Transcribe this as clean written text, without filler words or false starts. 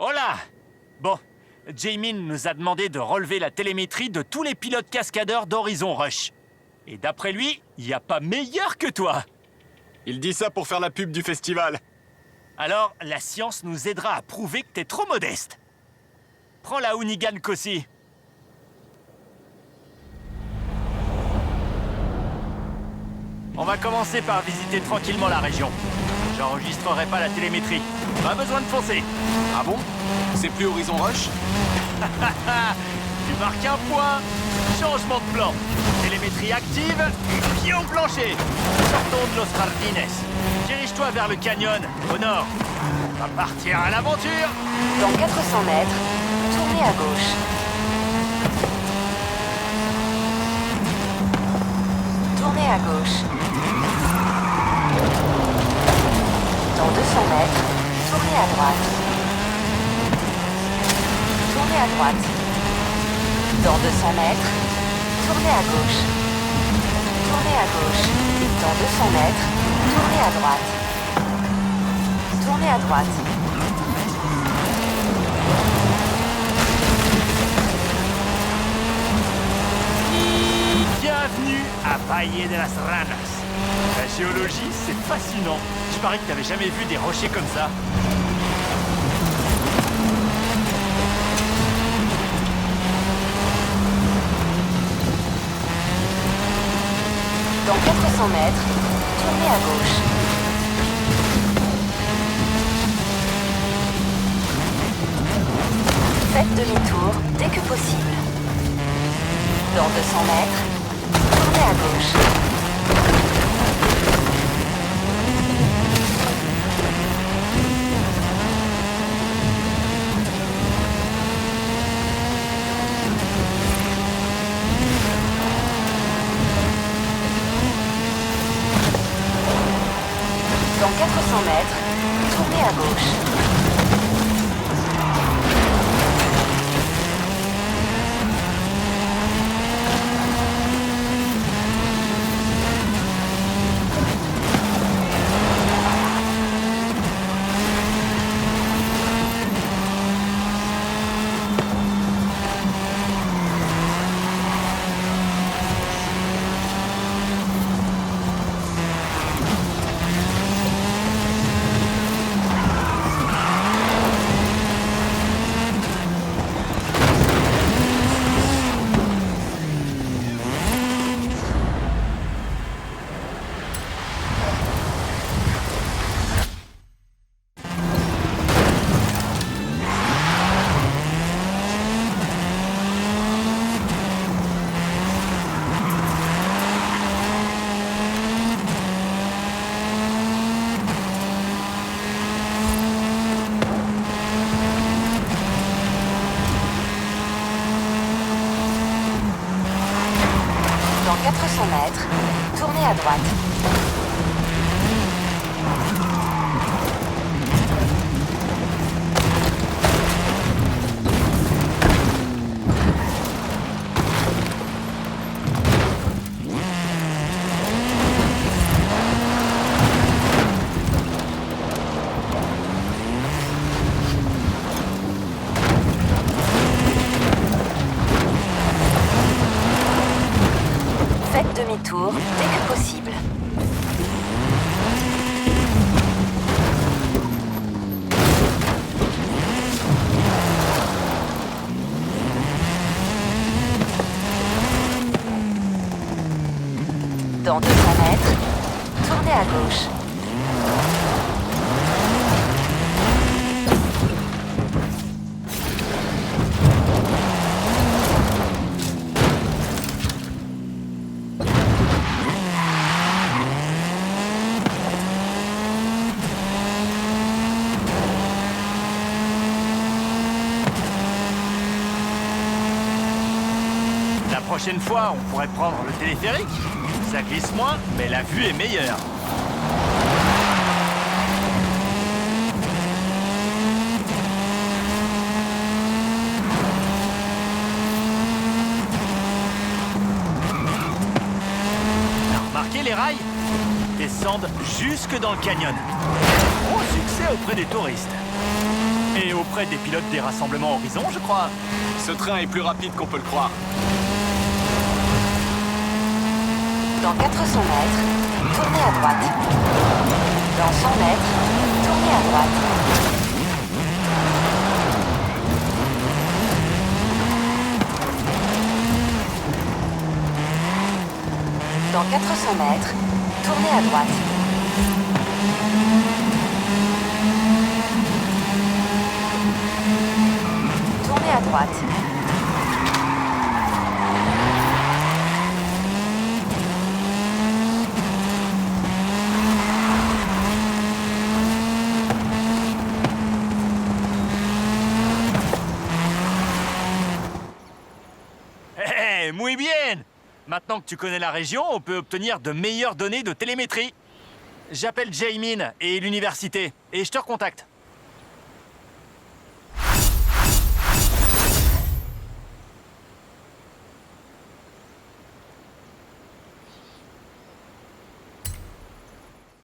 Oh là! Bon, Jaemin nous a demandé de relever la télémétrie de tous les pilotes cascadeurs d'Horizon Rush. Et d'après lui, il n'y a pas meilleur que toi. Il dit ça pour faire la pub du festival. Alors, la science nous aidera à prouver que t'es trop modeste. Prends la Hoonigan Kossi. On va commencer par visiter tranquillement la région. J'enregistrerai pas la télémétrie. Pas besoin de foncer. Ah bon? C'est plus Horizon Rush? Tu marques un point. Changement de plan. Télémétrie active. Pied au plancher. Sortons de Los Jardines. Dirige-toi vers le canyon, au nord. On va partir à l'aventure. Dans 400 mètres, tournez à gauche. Tournez à gauche. Dans 200 mètres, tournez à droite. Tournez à droite. Dans 200 mètres, tournez à gauche. Tournez à gauche. Dans 200 mètres, tournez à droite. Tournez à droite. Bienvenue à Valle de las Ranas. La géologie, c'est fascinant. Je parie que t'avais jamais vu des rochers comme ça. Dans 400 mètres, tournez à gauche. Faites demi-tour dès que possible. Dans 200 mètres, tournez à gauche. Dans 400 mètres, tournez à gauche. Dans 400 mètres, tournez à droite. Faites demi-tour dès que possible. Dans 200 mètres, tournez à gauche. La prochaine fois, on pourrait prendre le téléphérique. Ça glisse moins, mais la vue est meilleure. T'as remarqué les rails? Descendent jusque dans le canyon. Gros succès auprès des touristes. Et auprès des pilotes des rassemblements Horizon, je crois. Ce train est plus rapide qu'on peut le croire. Dans 400 mètres, tournez à droite. Dans 100 mètres, tournez à droite. Dans 400 mètres, tournez à droite. Tournez à droite. Eh, muy bien! Maintenant que tu connais la région, on peut obtenir de meilleures données de télémétrie. J'appelle Jaemin et l'université, et je te recontacte.